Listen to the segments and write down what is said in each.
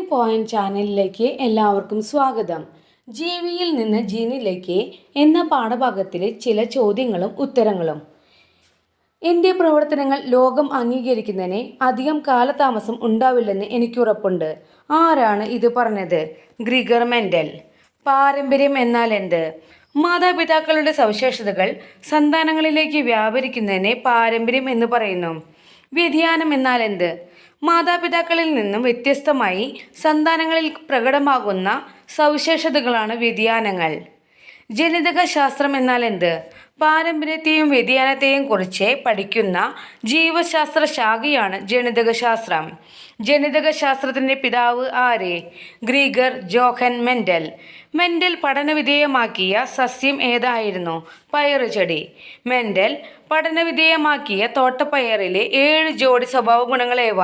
Turning point ചാനലിലേക്ക് എല്ലാവർക്കും സ്വാഗതം. ജീവിയിൽ നിന്ന് ജീനിലേക്ക് എന്ന പാഠഭാഗത്തിലെ ചില ചോദ്യങ്ങളും ഉത്തരങ്ങളും. എൻ്റെ പ്രവർത്തനങ്ങൾ ലോകം അംഗീകരിക്കുന്നതിന് അധികം കാലതാമസം ഉണ്ടാവില്ലെന്ന് എനിക്കുറപ്പുണ്ട്. ആരാണ് ഇത് പറഞ്ഞത്? Gregor Mendel. പാരമ്പര്യം എന്നാൽ എന്ത്? മാതാപിതാക്കളുടെ സവിശേഷതകൾ സന്താനങ്ങളിലേക്ക് വ്യാപരിക്കുന്നതിനെ പാരമ്പര്യം എന്ന് പറയുന്നു. വ്യതിയാനം എന്നാൽ എന്ത്? മാതാപിതാക്കളിൽ നിന്നും വ്യത്യസ്തമായി സന്താനങ്ങളിൽ പ്രകടമാകുന്ന സവിശേഷതകളാണ് വ്യതിയാനങ്ങൾ. ജനിതക ശാസ്ത്രം എന്നാൽ എന്ത്? പാരമ്പര്യത്തെയും വ്യതിയാനത്തെയും കുറിച്ച് പഠിക്കുന്ന ജീവശാസ്ത്ര ശാഖയാണ് ജനിതകശാസ്ത്രം. ജനിതകശാസ്ത്രത്തിൻ്റെ പിതാവ് ആര്? Gregor Johann Mendel. മെൻഡൽ പഠനവിധേയമാക്കിയ സസ്യം ഏതായിരുന്നു? പയറുചെടി. മെൻഡൽ പഠനവിധേയമാക്കിയ തോട്ടപ്പയറിലെ 7 ജോഡി സ്വഭാവ ഗുണങ്ങളേവ?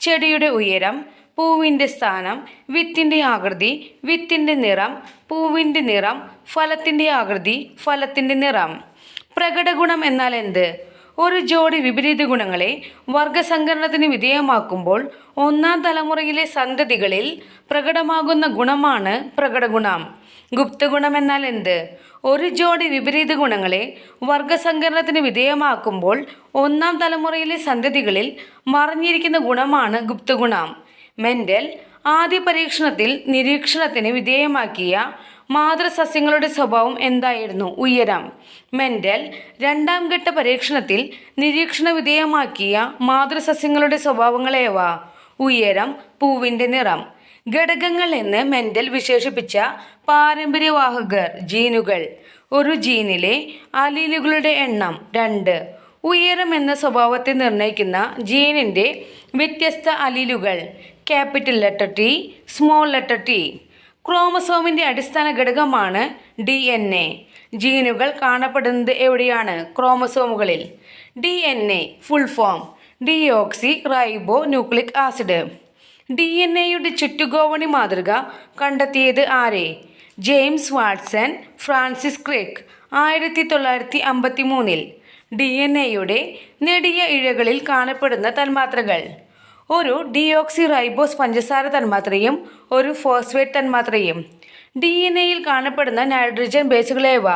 ചെടിയുടെ ഉയരം, പൂവിൻ്റെ സ്ഥാനം, വിത്തിൻ്റെ ആകൃതി, വിത്തിൻ്റെ നിറം, പൂവിൻ്റെ നിറം, ഫലത്തിൻ്റെ ആകൃതി, ഫലത്തിൻ്റെ നിറം. പ്രകടഗുണം എന്നാൽ എന്ത്? ഒരു ജോഡി വിപരീത ഗുണങ്ങളെ വർഗസങ്കരണത്തിന് വിധേയമാക്കുമ്പോൾ ഒന്നാം തലമുറയിലെ സന്തതികളിൽ പ്രകടമാകുന്ന ഗുണമാണ് പ്രകടഗുണം. ഗുപ്തഗുണം എന്നാൽ എന്ത്? ഒരു ജോഡി വിപരീത ഗുണങ്ങളെ വർഗസങ്കരണത്തിന് വിധേയമാക്കുമ്പോൾ ഒന്നാം തലമുറയിലെ സന്തതികളിൽ മറഞ്ഞിരിക്കുന്ന ഗുണമാണ് ഗുപ്തഗുണം. മെൻഡൽ ആദ്യ പരീക്ഷണത്തിൽ നിരീക്ഷണത്തിന് വിധേയമാക്കിയ മാതൃസസ്യങ്ങളുടെ സ്വഭാവം എന്തായിരുന്നു? ഉയരം. മെൻഡൽ രണ്ടാം ഘട്ട പരീക്ഷണത്തിൽ നിരീക്ഷണ വിധേയമാക്കിയ മാതൃസസ്യങ്ങളുടെ സ്വഭാവങ്ങളേവ? ഉയരം, പൂവിൻ്റെ നിറം. ഘടകങ്ങൾ എന്ന് മെൻഡൽ വിശേഷിപ്പിച്ച പാരമ്പര്യവാഹകർ ജീനുകൾ. ഒരു ജീനിലെ അലീലുകളുടെ എണ്ണം 2. ഉയരം എന്ന സ്വഭാവത്തെ നിർണ്ണയിക്കുന്ന ജീനിൻ്റെ വ്യത്യസ്ത അലീലുകൾ. Capital letter T, small letter T. ക്രോമസോമിൻ്റെ അടിസ്ഥാന ഘടകമാണ് DNA. ജീനുകൾ കാണപ്പെടുന്നത് എവിടെയാണ്? ക്രോമസോമുകളിൽ. DNA full form deoxyribonucleic acid. DNAയുടെ ചുറ്റുഗോവണി മാതൃക കണ്ടെത്തിയത് ആരെ? James Watson, Francis Crick. 1953. DNAയുടെ നെടിയ ഇഴകളിൽ കാണപ്പെടുന്ന തന്മാത്രകൾ. ഒരു ഡിയോക്സി റൈബോസ് പഞ്ചസാര തന്മാത്രയും ഒരു ഫോസ്ഫേറ്റ് തന്മാത്രയും. DNAയിൽ കാണപ്പെടുന്ന നൈട്രജൻ ബേസുകളേവ?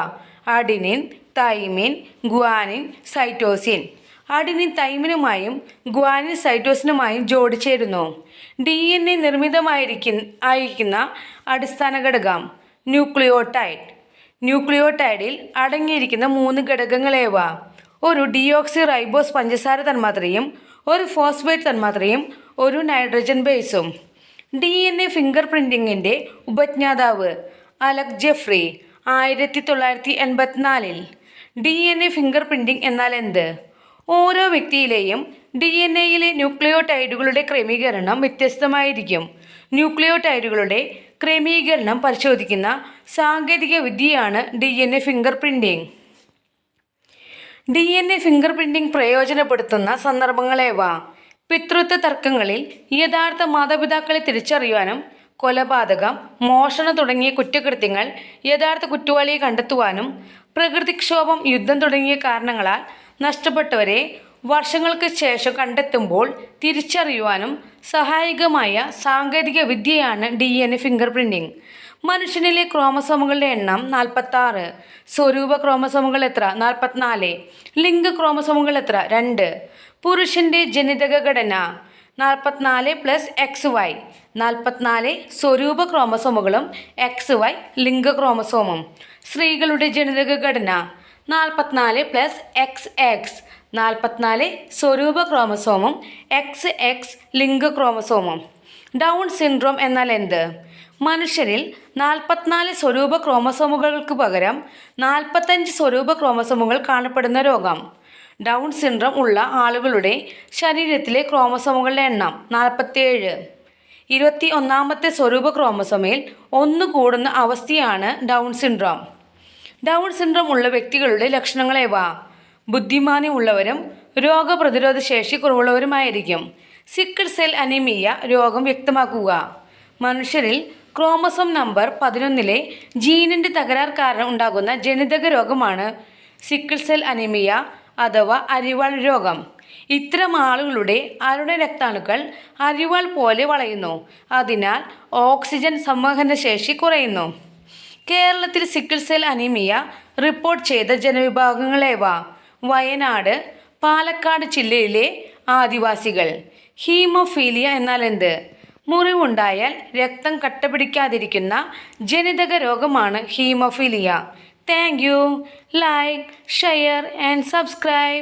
Adenine, thymine, guanine, cytosine. Adenine തൈമിനുമായും ഗുവാനിൻ സൈറ്റോസിനുമായും ജോഡിച്ചേരുന്നു. DNA നിർമ്മിതമായിരിക്കുന്ന അടിസ്ഥാന ഘടകം ന്യൂക്ലിയോടൈഡ്. ന്യൂക്ലിയോടൈഡിൽ അടങ്ങിയിരിക്കുന്ന 3 ഘടകങ്ങളേവ? ഒരു ഡിയോക്സി റൈബോസ് പഞ്ചസാര തന്മാത്രയും ഒരു ഫോസ്ഫേറ്റ് തന്മാത്രയും ഒരു നൈട്രജൻ ബേസും. DNA ഫിംഗർ പ്രിൻറ്റിങ്ങിൻ്റെ ഉപജ്ഞാതാവ് Alec Jeffrey. 1984. DNA finger printing എന്നാൽ എന്ത്? ഓരോ വ്യക്തിയിലെയും DNAയിലെ ന്യൂക്ലിയോടൈഡുകളുടെ ക്രമീകരണം വ്യത്യസ്തമായിരിക്കും. ന്യൂക്ലിയോടൈഡുകളുടെ ക്രമീകരണം പരിശോധിക്കുന്ന സാങ്കേതിക വിദ്യയാണ് DNA finger printing. DNA finger printing പ്രയോജനപ്പെടുത്തുന്ന സന്ദർഭങ്ങളേവ? പിതൃത്വ തർക്കങ്ങളിൽ യഥാർത്ഥ മാതാപിതാക്കളെ തിരിച്ചറിയുവാനും കൊലപാതകം, മോഷണം തുടങ്ങിയ കുറ്റകൃത്യങ്ങൾ യഥാർത്ഥ കുറ്റവാളിയെ കണ്ടെത്തുവാനും പ്രകൃതിക്ഷോഭം, യുദ്ധം തുടങ്ങിയ കാരണങ്ങളാൽ നഷ്ടപ്പെട്ടവരെ വർഷങ്ങൾക്ക് ശേഷം കണ്ടെത്തുമ്പോൾ തിരിച്ചറിയുവാനും സഹായകമായ സാങ്കേതിക വിദ്യയാണ് DNA ഫിംഗർ പ്രിൻറ്റിംഗ്. മനുഷ്യനിലെ ക്രോമസോമുകളുടെ എണ്ണം 46. സ്വരൂപ ക്രോമസോമുകൾ എത്ര? 44. ലിംഗ ക്രോമസോമുകൾ എത്ര? 2. പുരുഷൻ്റെ ജനിതക ഘടന 44 + XY. 44 സ്വരൂപ ക്രോമസോമുകളും XY ലിംഗ ക്രോമസോമും. സ്ത്രീകളുടെ ജനിതക ഘടന 44 + XX. 44 സ്വരൂപ ക്രോമസോമും XX ലിംഗ ക്രോമസോമും. ഡൗൺ സിൻഡ്രോം എന്നാൽ എന്ത്? മനുഷ്യരിൽ 44 സ്വരൂപ ക്രോമസോമുകൾക്ക് പകരം 45 സ്വരൂപ ക്രോമസോമുകൾ കാണപ്പെടുന്ന രോഗം. ഡൗൺ സിൻഡ്രോം ഉള്ള ആളുകളുടെ ശരീരത്തിലെ ക്രോമസോമുകളുടെ എണ്ണം 47. 21ാമത്തെ സ്വരൂപ ക്രോമസോമിൽ 1 കൂടുന്ന അവസ്ഥയാണ് ഡൗൺ സിൻഡ്രോം. ഡൗൺ സിൻഡ്രോം ഉള്ള വ്യക്തികളുടെ ലക്ഷണങ്ങളേവ? ബുദ്ധിമാന്യം ഉള്ളവരും രോഗപ്രതിരോധ ശേഷി കുറവുള്ളവരുമായിരിക്കും. സിക്കിൾ സെൽ അനീമിയ രോഗം വ്യക്തമാക്കുക. മനുഷ്യരിൽ ക്രോമസോം നമ്പർ 11 ജീനിൻ്റെ തകരാർ കാരണം ഉണ്ടാകുന്ന ജനിതക രോഗമാണ് സിക്കിൾ സെൽ അനീമിയ അഥവാ അരിവാൾ രോഗം. ഇത്തരം ആളുകളുടെ അരുണ രക്താണുക്കൾ അരിവാൾ പോലെ വളയുന്നു. അതിനാൽ ഓക്സിജൻ സംവഹന ശേഷി കുറയുന്നു. കേരളത്തിൽ സിക്കിൾ സെൽ അനീമിയ റിപ്പോർട്ട് ചെയ്ത ജനവിഭാഗങ്ങളേവ? വയനാട്, പാലക്കാട് ജില്ലയിലെ ആദിവാസികൾ. ഹീമോഫീലിയ എന്നാൽ എന്ത്? മുറിവുണ്ടായാൽ രക്തം കട്ടപിടിക്കാതിരിക്കുന്ന ജനിതക രോഗമാണ് haemophilia. Thank you. Like, share and subscribe.